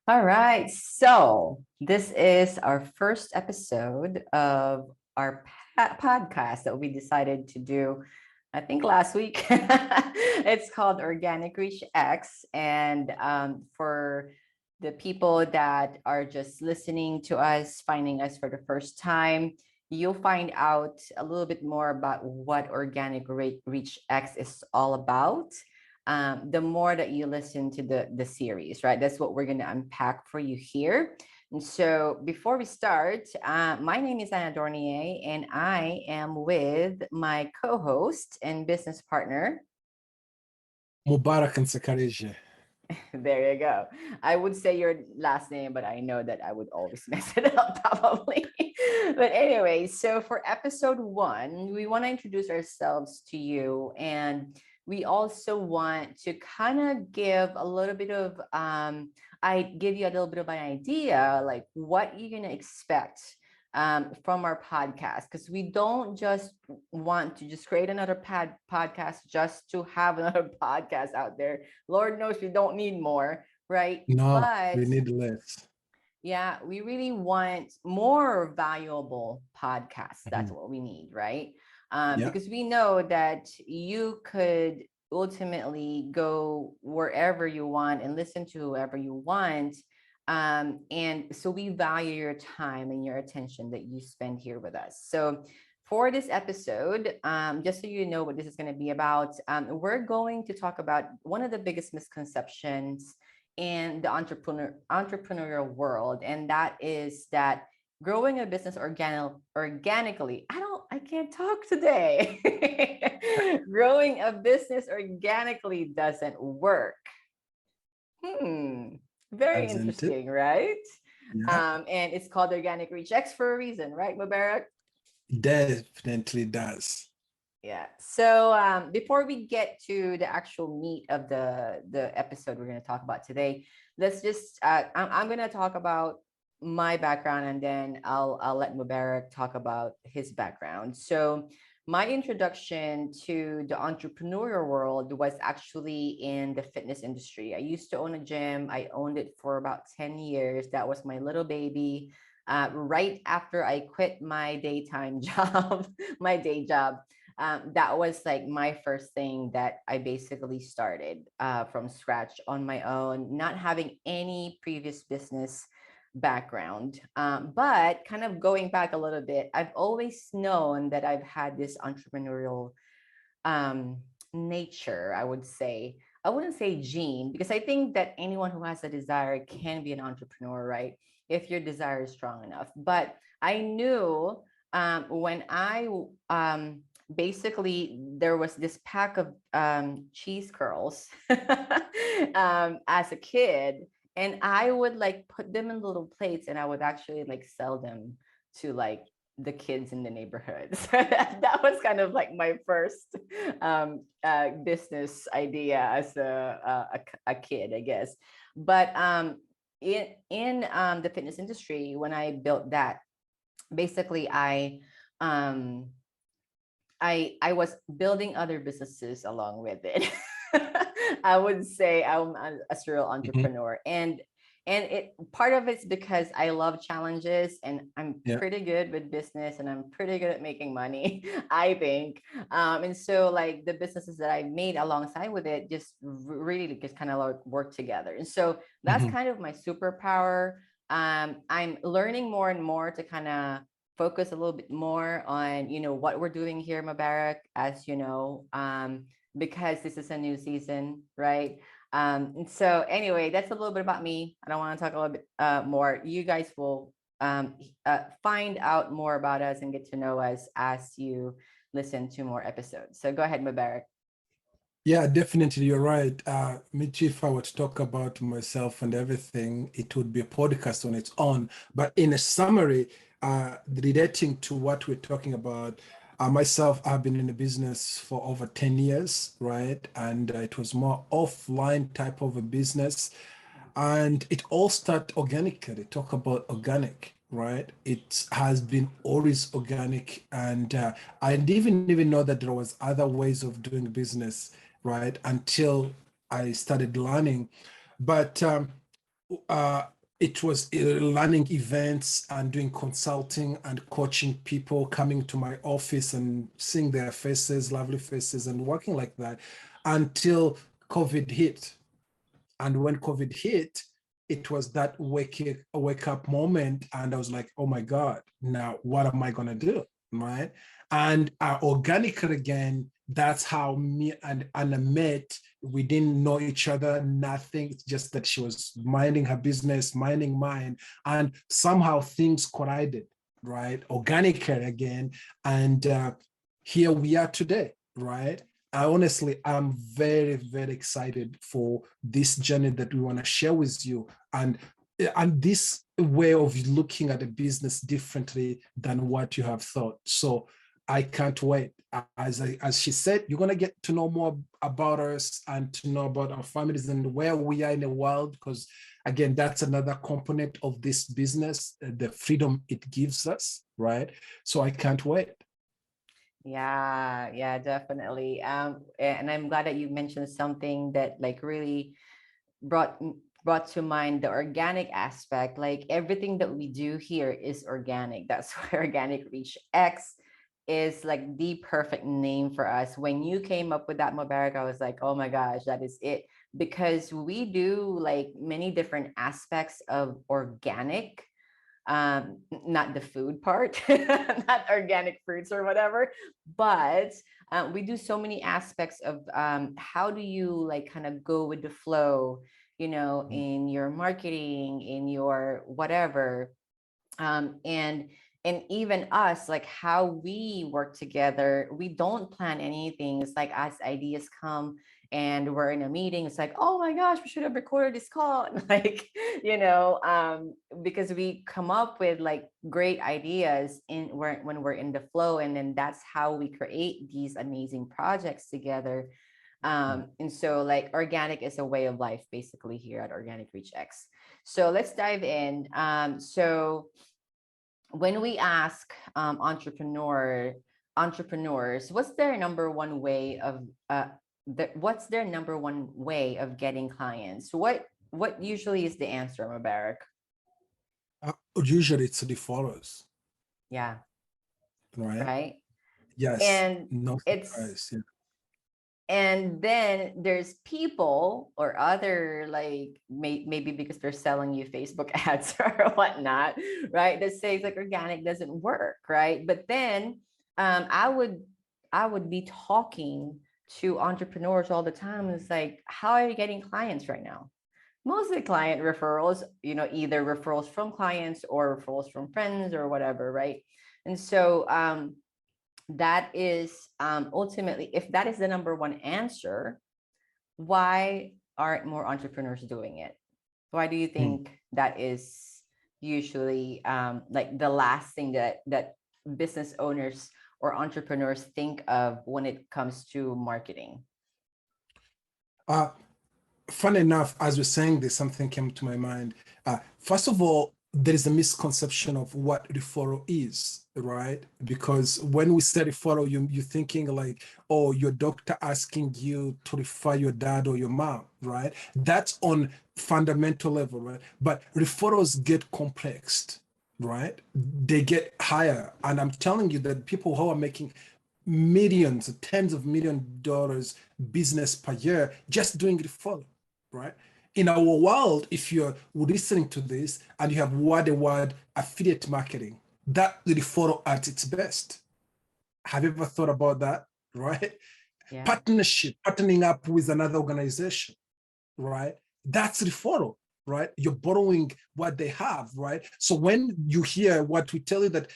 All right. So this is our first episode of our podcast that we decided to do, I think last week. It's called Organic Reach X. And for the people that are just listening to us, finding us for the first time, you'll find out a little bit more about what Reach X is all about, the more that you listen to the series, right? That's what we're going to unpack for you here. And so before we start, my name is Anna Dornier, and I am with my co-host and business partner. Mubarak and Sakarija. There you go. I would say your last name, but I know that I would always mess it up probably. But anyway, so for episode one, we want to introduce ourselves to you, and we also want to kind of give a little bit of I give you a little bit of an idea like what you're gonna expect from our podcast, because we don't just want to just create another podcast just to have another podcast out there. Lord knows we don't need more, right? No, But we need less. yeah, we really want more valuable podcasts. That's Mhm. what we need, right? Yeah. Because we know that you could ultimately go wherever you want and listen to whoever you want. And so we value your time and your attention that you spend here with us. So for this episode, just so you know what this is going to be about, we're going to talk about one of the biggest misconceptions in the entrepreneurial world, and that is that growing a business organically, I can't talk today. Growing a business organically doesn't work. Hmm, very Hasn't it? interesting, right? Yeah. And it's called organic reach X for a reason, right, Mubarak? Definitely does. Yeah. So before we get to the actual meat of the episode we're going to talk about today, let's just I'm going to talk about my background, and then I'll let Mubarak talk about his background. So my introduction to the entrepreneurial world was actually in the fitness industry. I used to own a gym. I owned it for about 10 years. That was my little baby. Right after I quit my daytime job, my day job, that was like my first thing that I basically started from scratch on my own, not having any previous business background. But kind of going back a little bit, I've always known that I've had this entrepreneurial um, nature, I would say. I wouldn't say gene, because I think that anyone who has a desire can be an entrepreneur, right? If your desire is strong enough. But I knew when I basically there was this pack of cheese curls as a kid, and I would like put them in little plates, and I would actually like sell them to like the kids in the neighborhood. So that was kind of like my first business idea as a kid, I guess. But in the fitness industry, when I built that, basically um, I was building other businesses along with it. I would say I'm a serial Mhm. entrepreneur, and it part of it's because I love challenges, and I'm Yeah. pretty good with business, and I'm pretty good at making money, I think. And so like the businesses that I made alongside with it just really just kind of like work together. And so that's Mhm. kind of my superpower. I'm learning more and more to kind of focus a little bit more on what we're doing here, Mubarak, as you know, because this is a new season, right? And so anyway, that's a little bit about me. I don't want to talk a little bit more. You guys will find out more about us and get to know us as you listen to more episodes. So go ahead, Mubarak. Yeah, definitely. You're right. Michi, if I were to talk about myself and everything, it would be a podcast on its own. But in a summary, relating to what we're talking about, myself, I've been in the business for over 10 years, right? And it was more offline type of a business. And it all started organically. Talk about organic, right? It has been always organic, and I didn't even know that there was other ways of doing business, right? Until I started learning. But it was running events and doing consulting and coaching people, coming to my office and seeing their faces, lovely faces, and working like that until COVID hit. And when COVID hit, it was that wake up moment. And I was like, oh my God, now what am I going to do? Right. And organically again, that's how me and Anna met. We didn't know each other, nothing. It's just that she was minding her business, minding mine. And somehow things collided, right? Organically again. And here we are today, right? I honestly, I'm very, very excited for this journey that we want to share with you, and this way of looking at a business differently than what you have thought. So I can't wait. As she said, you're gonna get to know more about us and to know about our families and where we are in the world. Because again, that's another component of this business, the freedom it gives us, right? So I can't wait. Yeah, definitely. And I'm glad that you mentioned something that like really brought brought to mind the organic aspect. Like everything that we do here is organic. That's why Organic Reach X is like the perfect name for us. When you came up with that, Mubarak, I was like, oh my gosh, that is it. Because we do like many different aspects of organic, not the food part, not organic fruits or whatever, but we do so many aspects of how do you like kind of go with the flow, you know, in your marketing, in your whatever, and even us, like how we work together. We don't plan anything. It's like as ideas come and we're in a meeting, it's like, oh my gosh, we should have recorded this call. Like, you know, because we come up with like great ideas when we're in the flow, and then that's how we create these amazing projects together. And so like organic is a way of life basically here at Organic Reach X. So let's dive in. So when we ask entrepreneurs, what's their number one way of what's their number one way of getting clients? What usually is the answer, Mubarak? Usually it's the followers, Yeah, right? right. Yes, And no it's surprise. Yeah. and then there's people or other like maybe because they're selling you Facebook ads or whatnot, right? That says like organic doesn't work, right? But then I would be talking to entrepreneurs all the time. It's like, how are you getting clients right now? Mostly client referrals, you know, either referrals from clients or referrals from friends or whatever, right? And so that is ultimately, if that is the number one answer, why aren't more entrepreneurs doing it? Why do you Hmm. think that is usually like the last thing that business owners or entrepreneurs think of when it comes to marketing? Uh, Fun enough, as we're saying this, something came to my mind. First of all, there is a misconception of what referral is, right? Because when we say referral, you're thinking like, oh, your doctor asking you to refer your dad or your mom, right? That's on fundamental level, right? But referrals get complex, right? They get higher. And I'm telling you that people who are making millions, tens of $1 million business per year just doing referral, right? In our world, if you're listening to this and you have word affiliate marketing, that referral at its best. Have you ever thought about that, right? Yeah. Partnership, partnering up with another organization, right? That's referral, right? You're borrowing what they have, right? So when you hear what we tell you that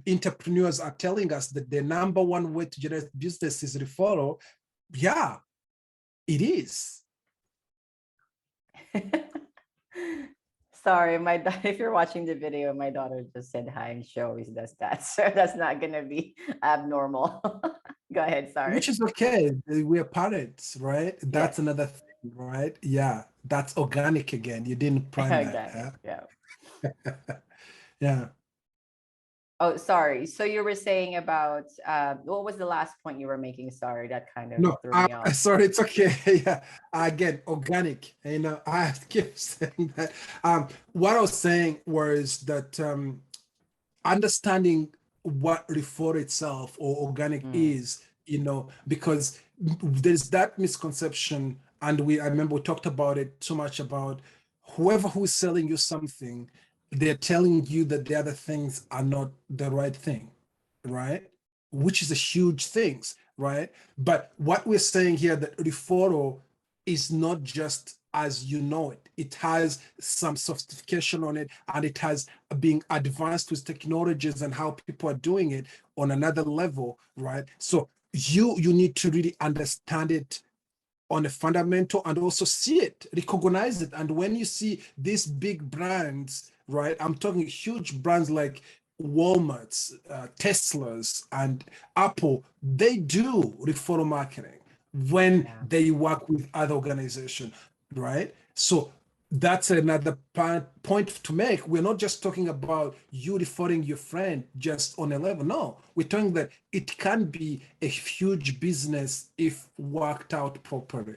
entrepreneurs are telling us that the number one way to generate business is referral, yeah, it is. Sorry, if you're watching the video, my daughter just said hi and she always does that. So that's not gonna be abnormal. Go ahead, Which sorry. is okay. We're parents, right? That's Yes. another thing, right? Yeah, that's organic again. You didn't plan that, Organic. Yeah. huh? Yeah. Oh, sorry. So you were saying about what was the last point you were making? Sorry, that kind of No, threw me off. sorry, it's okay. Yeah, again, organic. I have to keep saying that. What I was saying was that understanding what refer itself or organic Mm, is, because there's that misconception, and I remember we talked about it so much about whoever who's selling you something, they're telling you that the other things are not the right thing, right? Which is a huge thing, right? But what we're saying here that referral is not just as you know it. It has some sophistication on it, and it has being advanced with technologies and how people are doing it on another level, right? So you need to really understand it on a fundamental and also see it, recognize it. And when you see these big brands, right? I'm talking huge brands like Walmart's, Tesla's, and Apple, they do referral marketing when yeah. they work with other organizations, right? So that's another point to make. We're not just talking about you referring your friend just on a level. No, we're talking that it can be a huge business if worked out properly.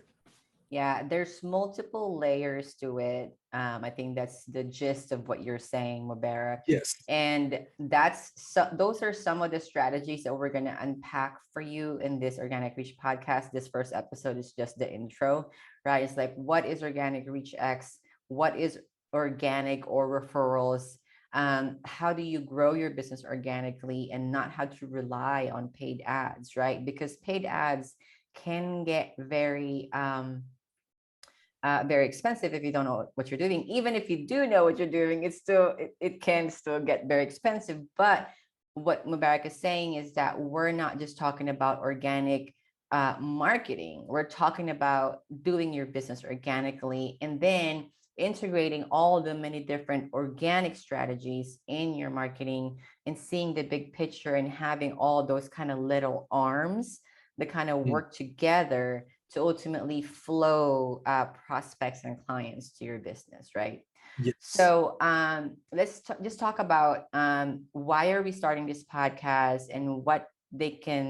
Yeah, there's multiple layers to it. I think that's the gist of what you're saying, Mubarak. Yes. And those are some of the strategies that we're gonna unpack for you in this Organic Reach podcast. This first episode is just the intro, right? It's like, what is Organic Reach X? What is organic or referrals? How do you grow your business organically and not have to rely on paid ads, right? Because paid ads can get very expensive if you don't know what you're doing. Even if you do know what you're doing, it can still get very expensive. But what Mubarak is saying is that we're not just talking about organic marketing. We're talking about doing your business organically and then integrating all the many different organic strategies in your marketing and seeing the big picture and having all those kind of little arms that kind of Mm. work together to ultimately flow prospects and clients to your business, right? Yes. So let's just talk about why are we starting this podcast and what they can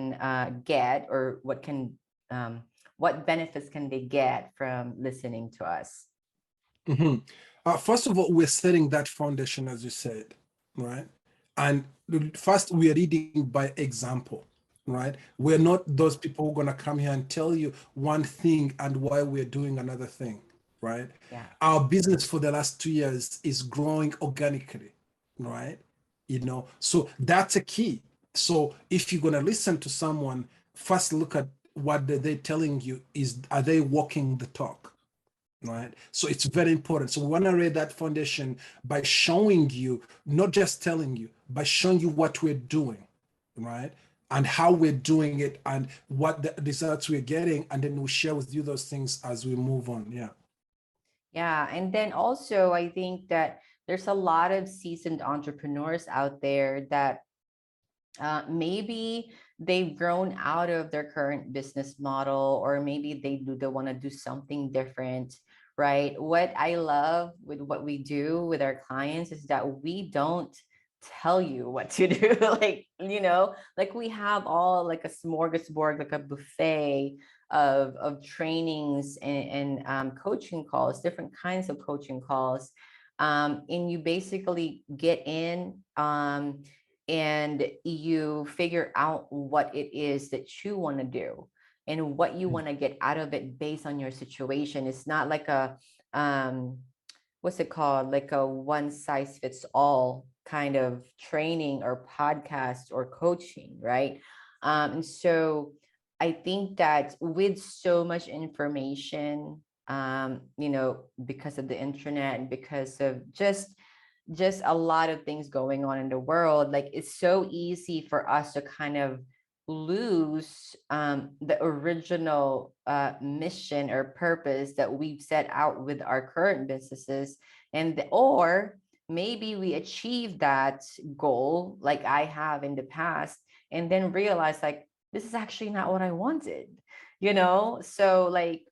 get or what benefits can they get from listening to us. Mhm. First of all, we're setting that foundation, as you said, right? And first, we are reading by example, right? We're not those people who are going to come here and tell you one thing and why we're doing another thing, right? Yeah. Our business for the last 2 years is growing organically, right? So that's a key. So if you're going to listen to someone, first look at what they're telling you. Are they walking the talk? Right. So it's very important. So we want to lay that foundation by showing you, not just telling you, by showing you what we're doing, right? And how we're doing it and what the results we're getting. And then we'll share with you those things as we move on. Yeah. Yeah. And then also, I think that there's a lot of seasoned entrepreneurs out there that maybe they've grown out of their current business model, or maybe they want to do something different, right? What I love with what we do with our clients is that we don't tell you what to do. Like, like we have all like a smorgasbord, like a buffet of trainings and coaching calls, different kinds of coaching calls. And you basically get in and you figure out what it is that you want to do and what you Mm. want to get out of it based on your situation. It's not like a what's it called, like a one size fits all kind of training or podcast or coaching, right? And so I think that with so much information, because of the internet and because of just a lot of things going on in the world, like it's so easy for us to kind of lose the original mission or purpose that we've set out with our current businesses, or maybe we achieve that goal like I have in the past and then realize like this is actually not what I wanted, so like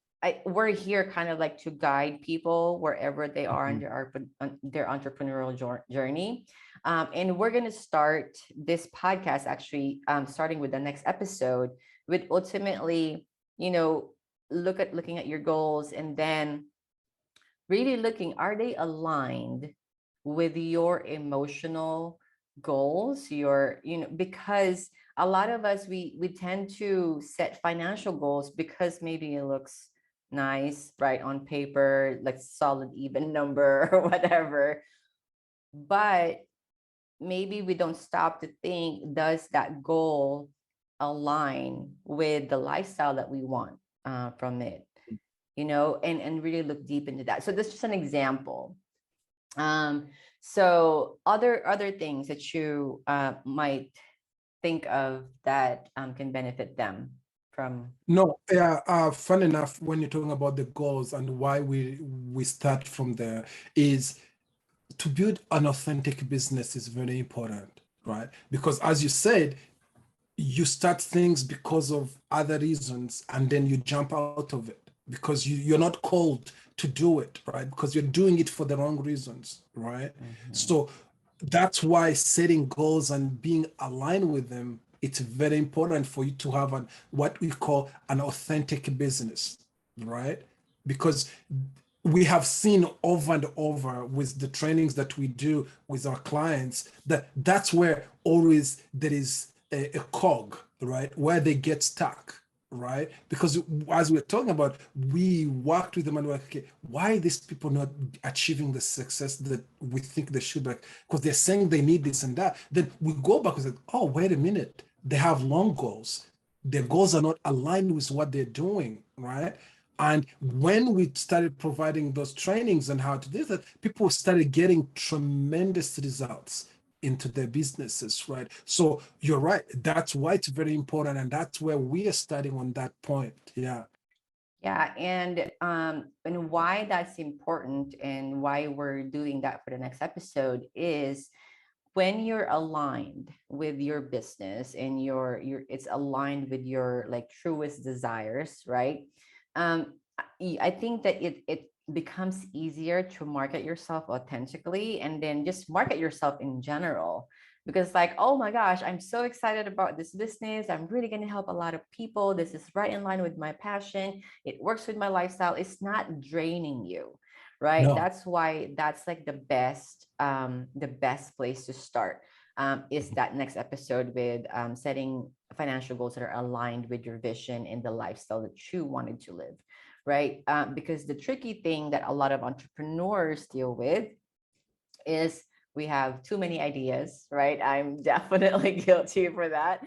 we're here kind of like to guide people wherever they are in Mhm. their entrepreneurial journey. And we're going to start this podcast actually, starting with the next episode, with ultimately, you know, looking at your goals, and then really looking, are they aligned with your emotional goals, your, because a lot of us, we tend to set financial goals because maybe it looks nice, right, on paper, like solid even number or whatever. But maybe we don't stop to think, does that goal align with the lifestyle that we want from it, and really look deep into that. So that's just an example. So other things that you might think of that can benefit them from. No, yeah, fun enough, when you're talking about the goals and why we start from there, is to build an authentic business is very important, right? Because as you said, you start things because of other reasons, and then you jump out of it because you're not called to do it, right? Because you're doing it for the wrong reasons, right? So that's why setting goals and being aligned with them, it's very important for you to have what we call an authentic business, right? Because we have seen over and over with the trainings that we do with our clients, that that's where always there is a cog, right? Where they get stuck, right? Because as we're talking about, we worked with them and we're like, okay, why are these people not achieving the success that we think they should? Because they're saying they need this and that. Then we go back and say, oh, wait a minute. They have long goals. Their goals are not aligned with what they're doing, right? And when we started providing those trainings on how to do that, people started getting tremendous results into their businesses, right? So you're right. That's why it's very important. And that's where we are starting on that point. Yeah. Yeah, and why that's important and why we're doing that for the next episode is, when you're aligned with your business and your it's aligned with your like truest desires, right? I think that it becomes easier to market yourself authentically, and then just market yourself in general, because like, oh my gosh, I'm so excited about this business, I'm really going to help a lot of people, this is right in line with my passion, it works with my lifestyle, it's not draining you, right? No. That's why that's like the best place to start, is that next episode with setting financial goals that are aligned with your vision and the lifestyle that you wanted to live, right? Because the tricky thing that a lot of entrepreneurs deal with is, we have too many ideas, right? I'm definitely guilty for that.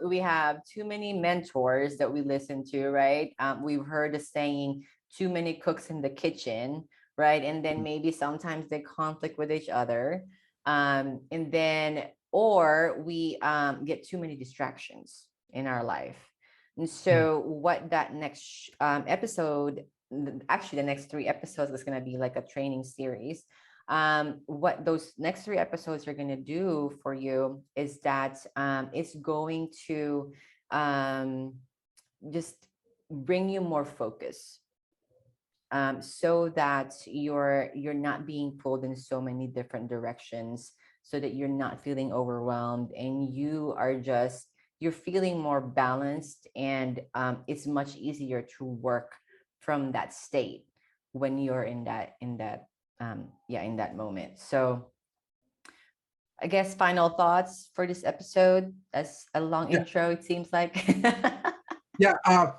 We have too many mentors that we listen to, right? We've heard the saying, too many cooks in the kitchen, right? And then maybe sometimes they conflict with each other. And then, or we get too many distractions in our life. And so, what that next episode, actually, the next 3 episodes is going to be like a training series. What those next 3 episodes are going to do for you is that it's going to just bring you more focus, so that you're not being pulled in so many different directions, so that you're not feeling overwhelmed, and you're feeling more balanced, and it's much easier to work from that state when you're in that moment. So I guess final thoughts for this episode, as a long Yeah. intro it seems like. Yeah.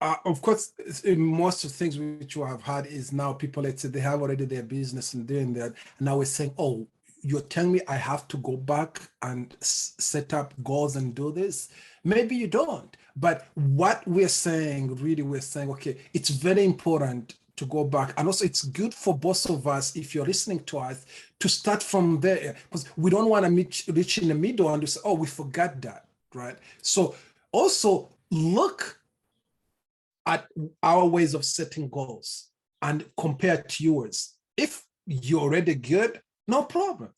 Of course, most of the things which you have had is now people, let's say they have already their business and doing that. And now we're saying, oh, you're telling me I have to go back and set up goals and do this? Maybe you don't. But what we're saying, really, we're saying, okay, it's very important to go back. And also, it's good for both of us, if you're listening to us, to start from there, because we don't want to reach in the middle and just say, oh, we forgot that, right? So also look at our ways of setting goals and compare to yours. If you're already good, no problem.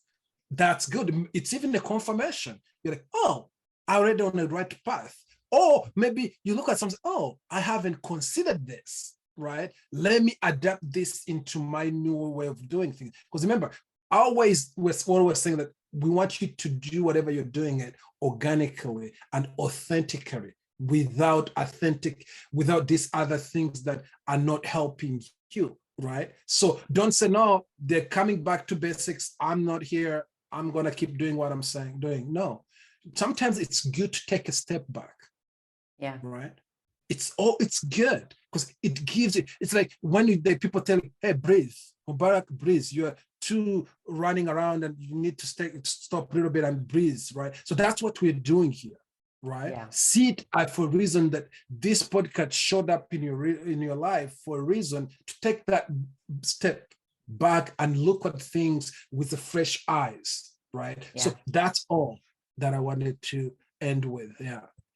That's good. It's even a confirmation. You're like, oh, I'm already on the right path. Or maybe you look at something, oh, I haven't considered this, right? Let me adapt this into my new way of doing things. Because remember, our ways, we're always saying that we want you to do whatever you're doing it organically and authentically, without these other things that are not helping you, right? So don't say, no, they're coming back to basics. I'm not here. I'm going to keep doing what I'm doing. No, sometimes it's good to take a step back. Yeah. Right. It's good because it gives it. It's like when people tell you, hey, breathe, Mubarak, breathe. You're too running around and you need to stop a little bit and breathe, right? So that's what we're doing here, right? Yeah. See it for a reason, that this podcast showed up in your life for a reason, to take that step back and look at things with the fresh eyes, right? Yeah. So that's all that I wanted to end with.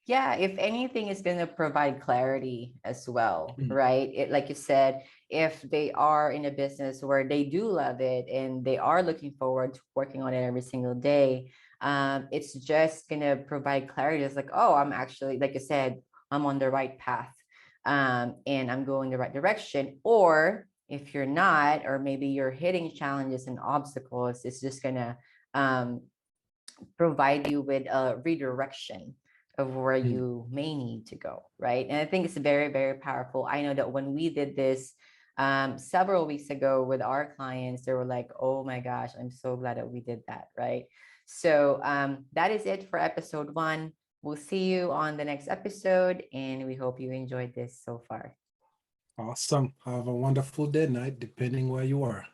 Yeah, if anything, is going to provide clarity as well, right? It, like you said, if they are in a business where they do love it and they are looking forward to working on it every single day, it's just going to provide clarity. It's like, oh, I'm actually, like you said, I'm on the right path, and I'm going the right direction. Or if you're not, or maybe you're hitting challenges and obstacles, it's just going to provide you with a redirection of where you may need to go, right? And I think it's very, very powerful. I know that when we did this several weeks ago with our clients, they were like, oh my gosh, I'm so glad that we did that, right? So that is it for episode 1. We'll see you on the next episode, and we hope you enjoyed this so far. Awesome. Have a wonderful day, night, depending where you are.